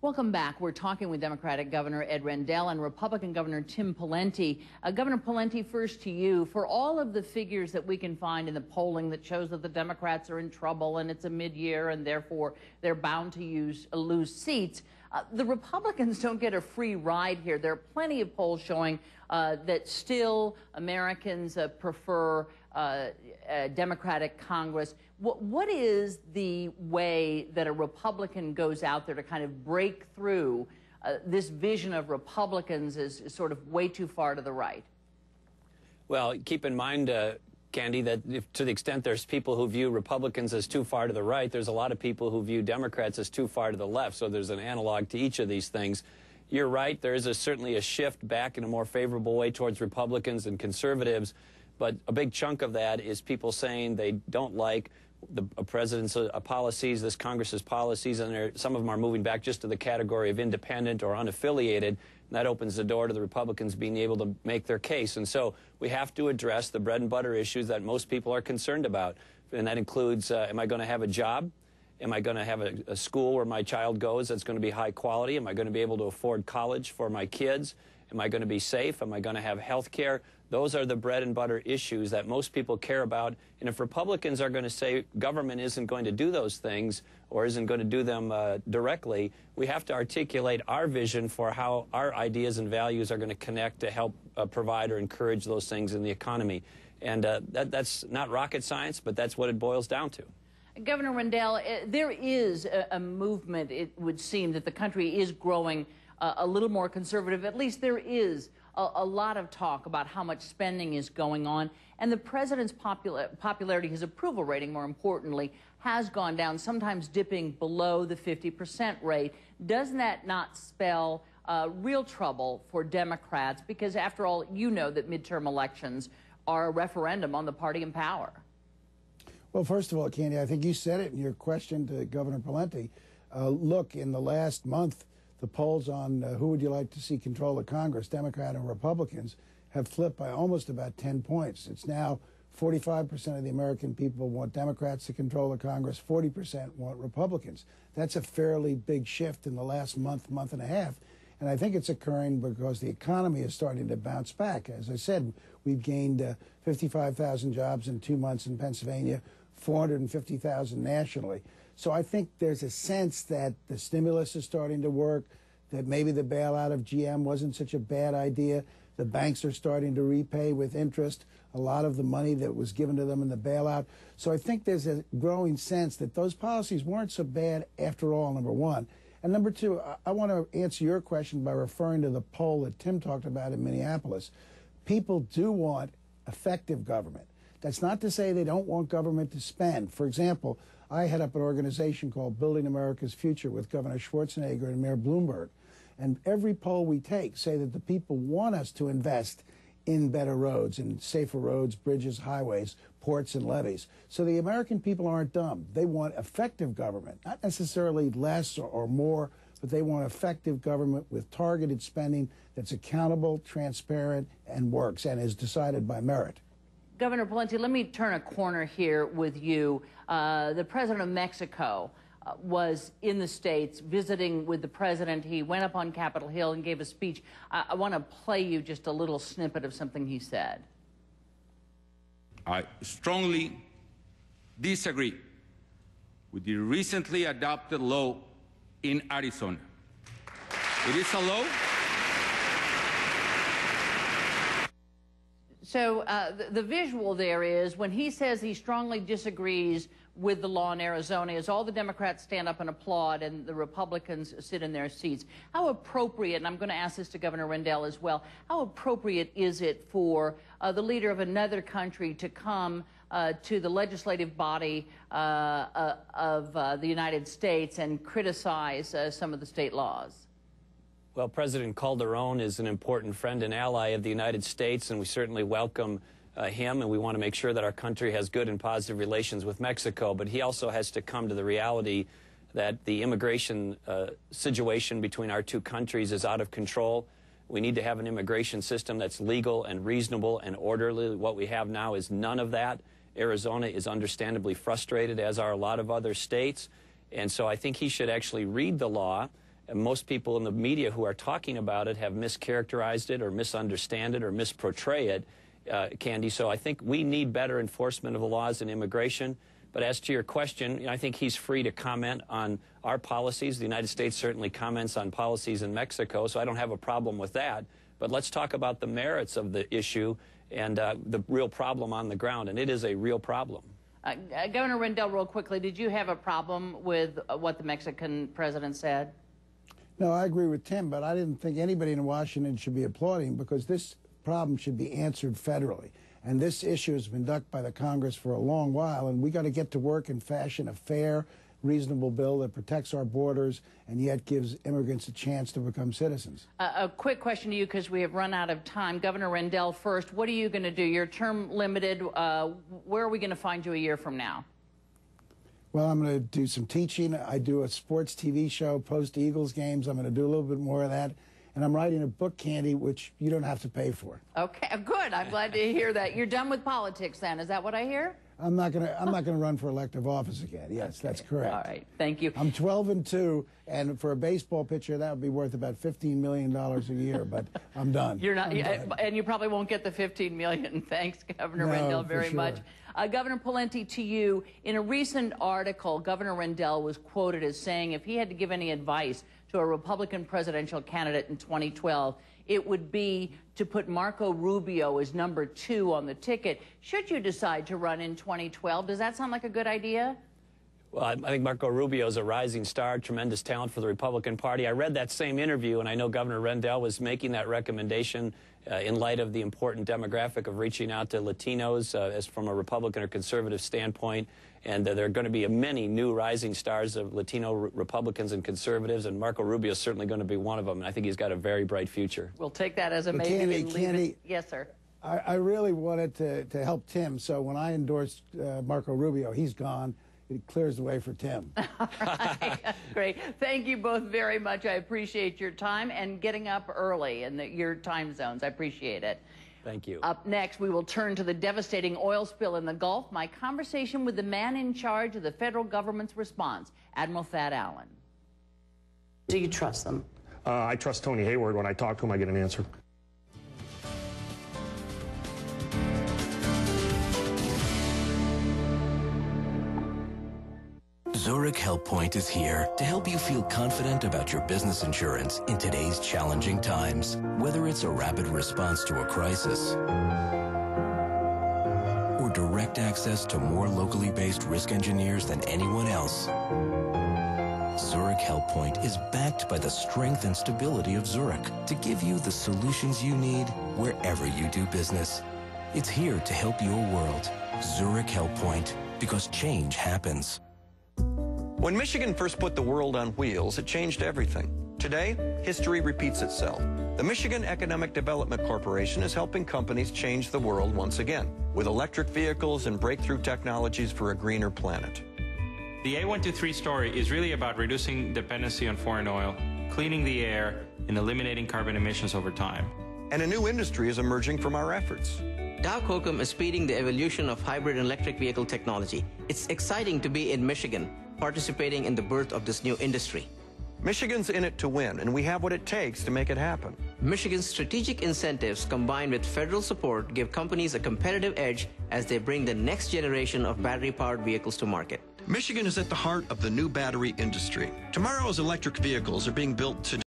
Welcome back. We're talking with Democratic Governor Ed Rendell and Republican Governor Tim Pawlenty. Governor Pawlenty, first to you. For all of the figures that we can find in the polling that shows that the Democrats are in trouble and it's a mid-year and therefore they're bound to lose seats, the Republicans don't get a free ride here. There are plenty of polls showing that still Americans prefer a Democratic Congress. What is the way that a Republican goes out there to kind of break through this vision of Republicans as sort of way too far to the right? Well, keep in mind, Candy, that to the extent there's people who view Republicans as too far to the right, there's a lot of people who view Democrats as too far to the left. So there's an analog to each of these things. You're right, there is certainly a shift back in a more favorable way towards Republicans and conservatives. But a big chunk of that is people saying they don't like the president's policies, this Congress's policies, and some of them are moving back just to the category of independent or unaffiliated. And that opens the door to the Republicans being able to make their case. And so we have to address the bread and butter issues that most people are concerned about. And that includes, am I going to have a job? Am I going to have a school where my child goes that's going to be high quality? Am I going to be able to afford college for my kids? Am I going to be safe? Am I going to have health care? Those are the bread and butter issues that most people care about. And if Republicans are going to say government isn't going to do those things or isn't going to do them directly, we have to articulate our vision for how our ideas and values are going to connect to help provide or encourage those things in the economy. And that's not rocket science, but that's what it boils down to. Governor Rendell, there is a movement, it would seem, that the country is growing a little more conservative. At least there is a lot of talk about how much spending is going on. And the president's popularity, his approval rating, more importantly, has gone down, sometimes dipping below the 50% rate. Doesn't that not spell real trouble for Democrats? Because after all, you know that midterm elections are a referendum on the party in power. Well, first of all, Candy, I think you said it in your question to Governor Pawlenty. Look, in the last month, the polls on who would you like to see control of Congress, Democrat and Republicans, have flipped by almost about 10 points. It's now 45% of the American people want Democrats to control the Congress, 40% want Republicans. That's a fairly big shift in the last month, month and a half. And I think it's occurring because the economy is starting to bounce back. As I said, we've gained 55,000 jobs in 2 months in Pennsylvania, 450,000 nationally. So I think there's a sense that the stimulus is starting to work, that maybe the bailout of GM wasn't such a bad idea. The banks are starting to repay with interest a lot of the money that was given to them in the bailout. So I think there's a growing sense that those policies weren't so bad after all, number one. And number two, I want to answer your question by referring to the poll that Tim talked about in Minneapolis. People do want effective government. That's not to say they don't want government to spend. For example, I head up an organization called Building America's Future with Governor Schwarzenegger and Mayor Bloomberg. And every poll we take say that the people want us to invest in better roads, in safer roads, bridges, highways, ports, and levees. So the American people aren't dumb. They want effective government, not necessarily less or more, but they want effective government with targeted spending that's accountable, transparent, and works, and is decided by merit. Governor Pawlenty, let me turn a corner here with you. The president of Mexico was in the States visiting with the president. He went up on Capitol Hill and gave a speech. I want to play you just a little snippet of something he said. I strongly disagree with the recently adopted law in Arizona. It is a law. So the visual there is when he says he strongly disagrees with the law in Arizona, is all the Democrats stand up and applaud and the Republicans sit in their seats. How appropriate, and I'm going to ask this to Governor Rendell as well, how appropriate is it for the leader of another country to come to the legislative body of the United States and criticize some of the state laws? Well, President Calderon is an important friend and ally of the United States, and we certainly welcome him, and we want to make sure that our country has good and positive relations with Mexico. But he also has to come to the reality that the immigration situation between our two countries is out of control. We need to have an immigration system that's legal and reasonable and orderly. What we have now is none of that. Arizona is understandably frustrated, as are a lot of other states. And so I think he should actually read the law And most people in the media who are talking about it have mischaracterized it or misunderstand it or misportray it, Candy. So I think we need better enforcement of the laws in immigration. But as to your question, I think he's free to comment on our policies. The United States certainly comments on policies in Mexico, so I don't have a problem with that. But let's talk about the merits of the issue and the real problem on the ground, and it is a real problem. Governor Rendell, real quickly, did you have a problem with what the Mexican president said? No, I agree with Tim, but I didn't think anybody in Washington should be applauding, because this problem should be answered federally. And this issue has been ducked by the Congress for a long while, and we got to get to work and fashion a fair, reasonable bill that protects our borders and yet gives immigrants a chance to become citizens. A quick question to you, because we have run out of time. Governor Rendell, first, what are you going to do? Your term limited. Where are we going to find you a year from now? Well, I'm going to do some teaching. I do a sports TV show, post-Eagles games. I'm going to do a little bit more of that. And I'm writing a book, Candy, which you don't have to pay for. Okay, good. I'm glad to hear that. You're done with politics then. Is that what I hear? I'm not going to run for elective office again. Yes, okay. That's correct. All right. Thank you. I'm 12-2, and for a baseball pitcher, that would be worth about $15 million a year, but I'm done. You're not, and you probably won't get the $15 million. Thanks, Governor Rendell, very much. Governor Pawlenty, to you, in a recent article, Governor Rendell was quoted as saying if he had to give any advice to a Republican presidential candidate in 2012, it would be to put Marco Rubio as number 2 on the ticket. Should you decide to run in 2012, does that sound like a good idea? Well, I think Marco Rubio is a rising star, tremendous talent for the Republican Party. I read that same interview, and I know Governor Rendell was making that recommendation in light of the important demographic of reaching out to Latinos as from a Republican or conservative standpoint. And there are going to be many new rising stars of Latino Republicans and conservatives, and Marco Rubio is certainly going to be one of them. And I think he's got a very bright future. We'll take that as a maybe. Candy, yes, sir. I really wanted to help Tim, so when I endorsed Marco Rubio, he's gone. It clears the way for Tim. All right. Great. Thank you both very much. I appreciate your time and getting up early in your time zones. I appreciate it. Thank you. Up next, we will turn to the devastating oil spill in the Gulf. My conversation with the man in charge of the federal government's response, Admiral Thad Allen. Do you trust them? I trust Tony Hayward. When I talk to him, I get an answer. Zurich Help Point is here to help you feel confident about your business insurance in today's challenging times. Whether it's a rapid response to a crisis or direct access to more locally based risk engineers than anyone else, Zurich Help Point is backed by the strength and stability of Zurich to give you the solutions you need wherever you do business. It's here to help your world. Zurich Help Point, because change happens. When Michigan first put the world on wheels, it changed everything. Today, history repeats itself. The Michigan Economic Development Corporation is helping companies change the world once again with electric vehicles and breakthrough technologies for a greener planet. The A123 story is really about reducing dependency on foreign oil, cleaning the air, and eliminating carbon emissions over time. And a new industry is emerging from our efforts. Dow Kokum is speeding the evolution of hybrid and electric vehicle technology. It's exciting to be in Michigan, participating in the birth of this new industry. Michigan's in it to win, and we have what it takes to make it happen. Michigan's strategic incentives combined with federal support give companies a competitive edge as they bring the next generation of battery-powered vehicles to market. Michigan is at the heart of the new battery industry. Tomorrow's electric vehicles are being built today.